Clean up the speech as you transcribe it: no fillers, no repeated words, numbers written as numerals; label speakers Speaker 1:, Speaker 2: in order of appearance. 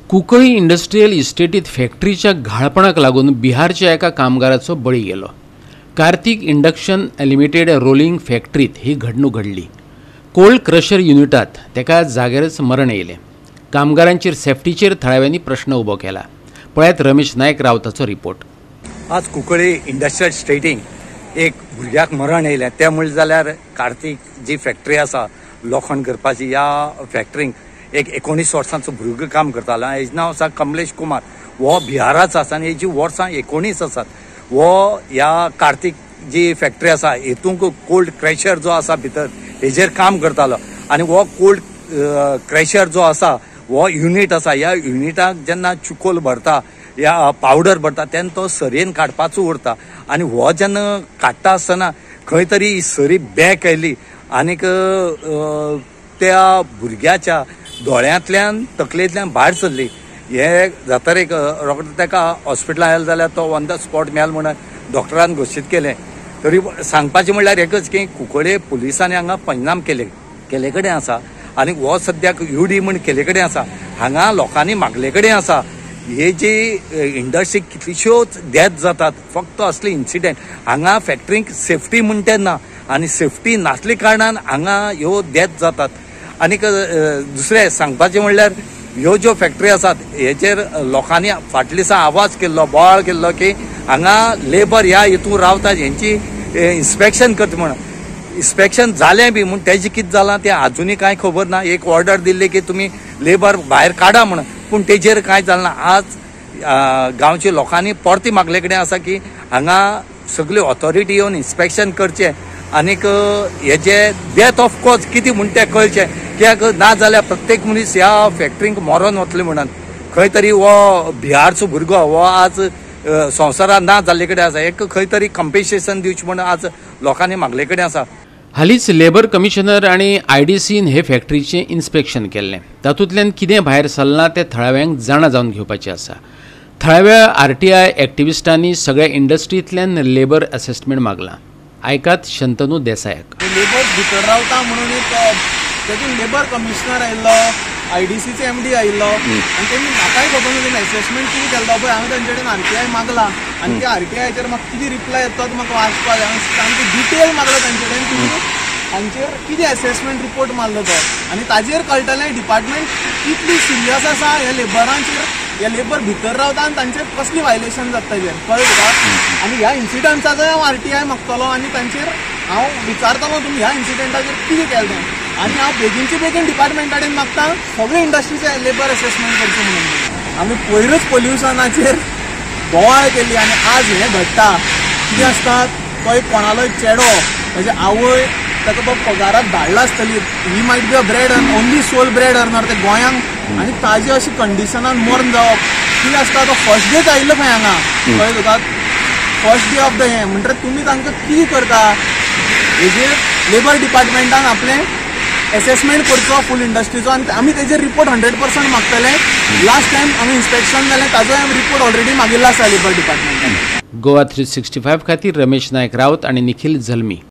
Speaker 1: Cuncolim industrial इस्टेटीत फॅक्टरीच्या घाळपणाक लागून बिहारच्या एका कामगाराचो बळी गेलो। कार्तिक इंडक्शन लिमिटेड रोलिंग फॅक्टरीत ही घडणूक घडली। कोल्ड क्रशर युनिटात तेका जाग्यारच मरण येयलें। कामगारांचेर सेफ्टीचेर थळाव्यांनी प्रश्न उबो केला। पळयात रमेश नायक रावताचो रिपोर्ट।
Speaker 2: आज कुंकळी इंडस्ट्रियल इस्टेटीन एक भुरग्याक मरण येयलें। ते म्हणलें जाल्यार कार्तिक जी फॅक्टरी आसा लोखंड करपाची, ह्या फॅक्टरींत एक 19 वर्सांचो भुरगो काम करतालो। हेजें नांव आसा कमलेश कुमार। हो बिहाराचो आसा आनी हेजी वर्सां 19 आसात। हो ह्या कार्तिक जी फॅक्टरी आसा हेतूंक कोल्ड क्रशर जो आसा भितर हेजेर काम करतालो। आनी हो कोल्ड क्रशर जो आसा हो युनिट आसा, ह्या युनिटाक जेन्ना चुकोल भरता या पावडर भरता तेन्ना तो सरयेन काडपाचो उरता। आनी हो जेन्ना काडटा आसतना खंय तरी ही सरी बॅक आयली आनीक त्या भुरग्याच्या दोळ्यांतल्यान तकलेंतल्यान भायर सरली। हे जातरीक रोखडें तेका हॉस्पिटलांत आयले जाल्यार तो ऑन द स्पॉट मेल म्हणून डॉक्टरान घोशीत केलें। तरी सांगपाचें म्हणल्यार एकच की कुंकळे पुलिसांनी हांगा पंचनाम केले कडेन आसा आनी हो सद्याक UD म्हण केले कडेन आसा। हांगा लोकांनी मागले कडेन आसा हे जी इंडस्ट्रीक कितल्योश्योच डेथ जातात फक्त असले इन्सिडेंट। हांगा फॅक्टरीक सेफ्टी म्हणटा ना आनी सेफ्टी नासले कारणान हांगा ह्यो डेथ जातात। आनीक दुसरें सांगपाचें म्हणल्यार ह्यो ज्यो फॅक्टरी आसात हेचेर लोकांनी फाटल्या दिसा आवाज केल्लो, बोवाळ केल्लो की हांगा लेबर ह्या हितून रावता हेंची इन्स्पेक्शन करता म्हणून। इन्स्पेक्शन जालें बी म्हूण तेजें कितें जालां तें आजुनी कांय खबर ना। एक ऑर्डर दिल्ली की तुमी लेबर भायर काडा म्हणून, पूण तेजेर कांय जालें ना। आज गांवच्या लोकांनी परती मागले कडेन आसा की हांगा सगळ्यो ऑथॉरिटी येवन इन्स्पेक्शन करचें आनीक हेजे डेथ ऑफ कॉज कितें म्हूण तें कळचें। कित्याक ना जाल्यार प्रत्येक मनीस ह्या फॅक्टरींक मरोन वतले म्हणून। खंय तरी हो बिहारचो भुरगो हो आज संवसारांत ना जाल्ले कडेन आसा। एक खंय तरी कंपेन्सेशन दिवचें म्हणून आज लोकांनी मागले कडेन आसा।
Speaker 1: हालींच लेबर कमिशनर आनी IDCन हे फॅक्टरीचें इन्स्पेक्शन केल्लें। तातूंतल्यान कितें भायर सरलां तें थळाव्यांक जाणा जावन घेवपाचें आसा। थळाव्या RTI एक्टिविस्टांनी सगळ्या इंडस्ट्रींतल्यान लेबर असेसमेंट मागलां। आयकात शंतनू देसायाक।
Speaker 3: लेबर भितर रावता म्हणून एक तेतून लेबर कमिशनर आयिल्लो, IDCचे MD आयिल्लो आनी तेमी म्हाकाय खबर ना तेणी असेसमेंट कितें केलो पळय। हांवें तांचे कडेन RTI मागला आनी त्या RTIचेर म्हाका कितें रिप्लाय येता तो म्हाका वाचपाक जाय। हांवें सामकें डिटेल मागलो तांचे कडेन की हांचेर कितें असेसमेंट रिपोर्ट मारलो तो आनी ताजेर कळटलें डिपार्टमेंट कितली सिरियस आसा ह्या लेबरांचेर, हे लेबर भितर रावता आनी तांचेर कसली वायलेशन जाता तेजेर कळ्ळें तुका। आनी ह्या इन्सिडंटाचो हांव RTI मागतलो आनी तांचेर हांव विचारतलो तुमी ह्या इन्सिडंटाचेर कितें केलें तें। आनी हांव बेगीनचे बेगीन डिपार्टमेंटा कडेन मागता सगळे इंडस्ट्रीचे लेबर असेसमेंट करचें म्हणून। आमी पयरूच पोल्युशनाचेर बोवाळ केली आनी आज हें घडटा। कितें आसता तो एक कोणालोय चेडो ताजे आवय ताका तो पगाराक धाडला आसतली, he might be a bread only sole bread earner ते गोंयांक आनी ताजे अशी कंडिशनान मरण जावप। कितें आसता तो फर्स्ट डेच आयिल्लो खंय हांगा कळ्ळें तुका, फर्स्ट डे ऑफ द हें म्हणटकीर तुमी तांकां कितें करता। हेजेर लेबर डिपार्टमेंटान आपलें असेसमेंट करचो फूल इंडस्ट्रीचो आनी आमी तेजेर रिपोर्ट 100% मागतले। लास्ट टायम आमी इन्स्पेक्शन जालें ताजो हांवें रिपोर्ट ऑलरेडी मागिल्लो आसा लेबर डिपार्टमेंटान।
Speaker 1: गोवा 365 खातीर रमेश नायक रावत आनी निखिल झलमी।